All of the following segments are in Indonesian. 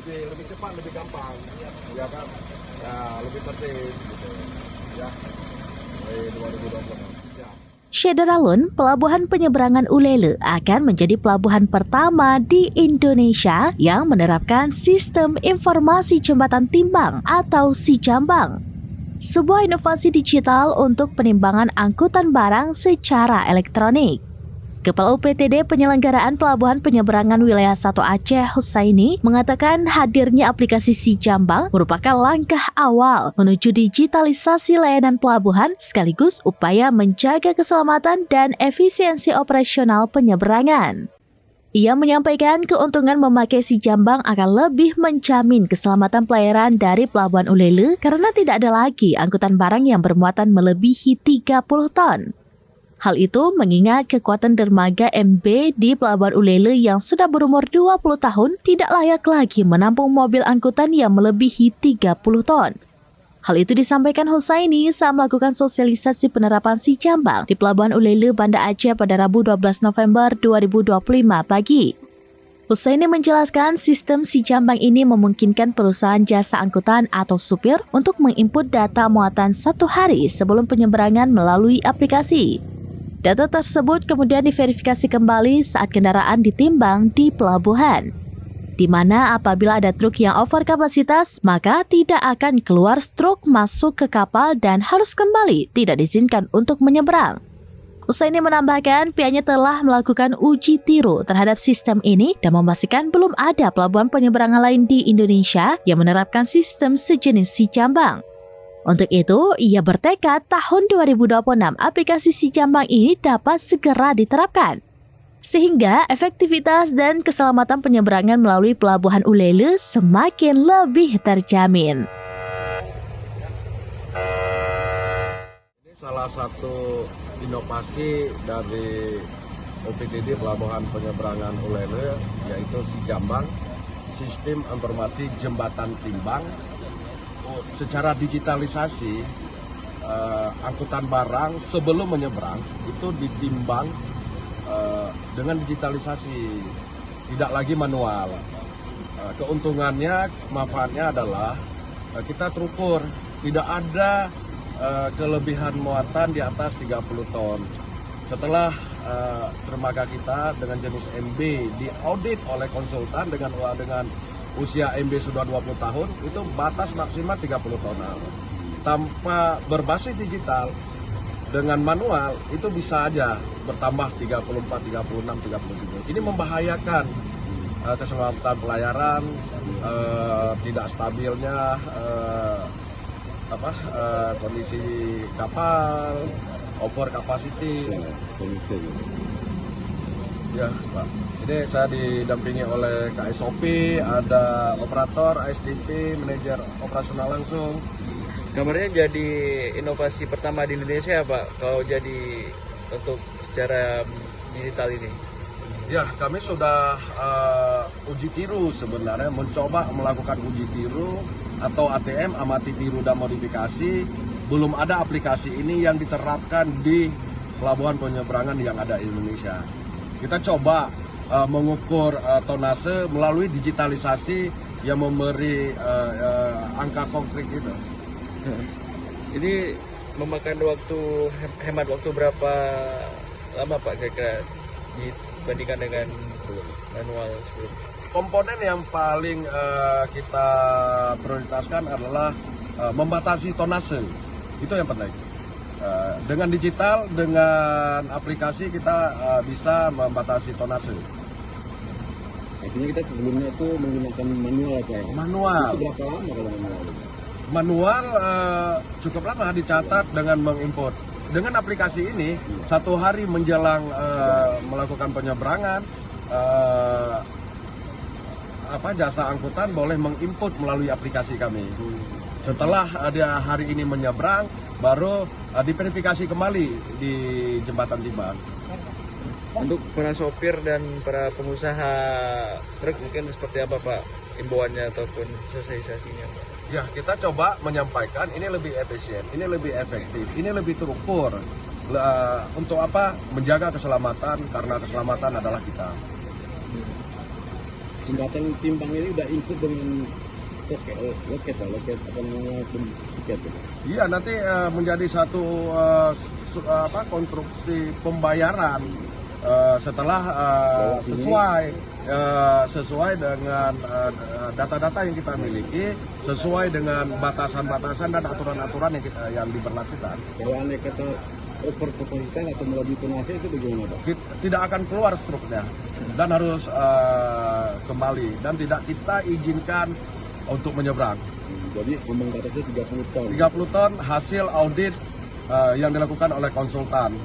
lebih cepat, lebih gampang, ya kan? Ya lebih tertib gitu. Ya. 2026. Ya. Syederalun, pelabuhan penyeberangan Ulele akan menjadi pelabuhan pertama di Indonesia yang menerapkan sistem informasi jembatan timbang atau SIJambang. Sebuah inovasi digital untuk penimbangan angkutan barang secara elektronik. Kepala UPTD Penyelenggaraan Pelabuhan Penyeberangan Wilayah 1 Aceh Husaini mengatakan hadirnya aplikasi SIJambang merupakan langkah awal menuju digitalisasi layanan pelabuhan sekaligus upaya menjaga keselamatan dan efisiensi operasional penyeberangan. Ia menyampaikan keuntungan memakai SIJambang akan lebih menjamin keselamatan pelayaran dari Pelabuhan Ulele karena tidak ada lagi angkutan barang yang bermuatan melebihi 30 ton. Hal itu mengingat kekuatan dermaga MB di Pelabuhan Ulele yang sudah berumur 20 tahun tidak layak lagi menampung mobil angkutan yang melebihi 30 ton. Hal itu disampaikan Husaini saat melakukan sosialisasi penerapan SIJambang di Pelabuhan Ulele, Banda Aceh pada Rabu 12 November 2025 pagi. Husaini menjelaskan sistem SIJambang ini memungkinkan perusahaan jasa angkutan atau supir untuk menginput data muatan 1 hari sebelum penyeberangan melalui aplikasi. Data tersebut kemudian diverifikasi kembali saat kendaraan ditimbang di pelabuhan, di mana apabila ada truk yang over kapasitas, maka tidak akan keluar struk masuk ke kapal dan harus kembali tidak diizinkan untuk menyeberang. Husaini menambahkan pihaknya telah melakukan uji tiru terhadap sistem ini dan memastikan belum ada pelabuhan penyeberangan lain di Indonesia yang menerapkan sistem sejenis SIJambang. Untuk itu, ia bertekad tahun 2026 aplikasi SIJambang ini dapat segera diterapkan, sehingga efektivitas dan keselamatan penyeberangan melalui Pelabuhan Ulele semakin lebih terjamin. Ini salah satu inovasi dari UPTD Pelabuhan Penyeberangan Ulele, yaitu SIJambang, Sistem Informasi Jembatan Timbang. Secara digitalisasi, angkutan barang sebelum menyeberang itu ditimbang dengan digitalisasi, tidak lagi manual. Keuntungannya, manfaatnya adalah kita terukur, tidak ada kelebihan muatan di atas 30 ton. Setelah dermaga kita dengan jenis MB diaudit oleh konsultan dengan usia MB sudah 20 tahun, itu batas maksimal 30 tonan. Tanpa berbasis digital, dengan manual itu bisa aja bertambah 34, 36, 37. Ini membahayakan keselamatan pelayaran, tidak stabilnya kondisi kapal, over capacity. Ya, Pak. Ini saya didampingi oleh KSOP, ada operator, ASDP, manajer operasional langsung. Kabarnya jadi inovasi pertama di Indonesia, Pak, kalau jadi untuk secara digital ini. Ya, kami sudah uji tiru sebenarnya, mencoba melakukan uji tiru atau ATM, amati tiru dan modifikasi. Belum ada aplikasi ini yang diterapkan di pelabuhan penyeberangan yang ada di Indonesia. Kita coba mengukur tonase melalui digitalisasi yang memberi angka konkret itu. Ini memakan waktu, hemat waktu berapa lama Pak kira-kira dibandingkan dengan manual sebelumnya? Komponen yang paling kita prioritaskan adalah membatasi tonase, itu yang penting. Dengan digital, dengan aplikasi kita bisa membatasi tonase. Artinya kita sebelumnya itu menggunakan manual apa ya? Manual. Itu berapa lama kalau manual? Manual cukup lama dicatat dengan menginput. Dengan aplikasi ini, 1 hari menjelang melakukan penyeberangan, jasa angkutan boleh menginput melalui aplikasi kami. Setelah ada hari ini menyeberang, baru diverifikasi kembali di jembatan timbang. Untuk para sopir dan para pengusaha truk mungkin seperti apa Pak imbauannya ataupun sosialisasinya Pak? Ya, kita coba menyampaikan ini lebih efisien, ini lebih efektif, ini lebih terukur. Untuk apa? Menjaga keselamatan, karena keselamatan adalah kita. jembatan timbang ini udah include dengan loket apa namanya tiket ya? Iya, nanti menjadi satu konstruksi pembayaran setelah sesuai dengan data-data yang kita miliki, sesuai dengan batasan-batasan dan aturan-aturan yang diberlakukan. Kalau anda kata over kapasitas atau melebihi tonase itu bagaimana Pak? Tidak akan keluar struknya dan harus kembali dan tidak kita izinkan untuk menyeberang. Jadi ambang batasnya 30 ton. 30 ton hasil audit yang dilakukan oleh konsultan.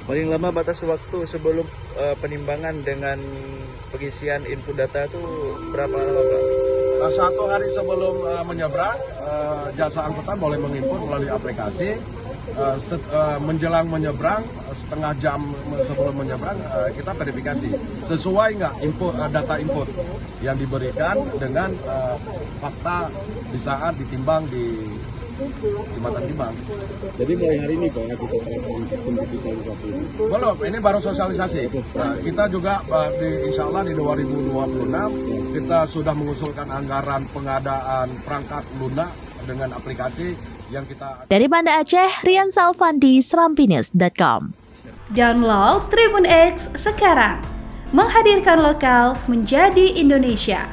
Paling lama batas waktu sebelum penimbangan dengan pengisian input data itu berapa lama Pak? 1 hari sebelum menyeberang, jasa angkutan boleh menginput melalui aplikasi. Menjelang menyeberang, setengah jam sebelum menyeberang, kita verifikasi sesuai nggak data input yang diberikan dengan fakta di saat ditimbang di jembatan timbang. Jadi mulai hari ini Pak kita terapkan sistem digitalisasi ini. Belum, ini baru sosialisasi. Nah, kita juga insya Allah di 2026 kita sudah mengusulkan anggaran pengadaan perangkat lunak dengan aplikasi yang kita. Dari Banda Aceh, Rian Salvandi, serampinews.com. Download Tribun X sekarang, menghadirkan lokal menjadi Indonesia.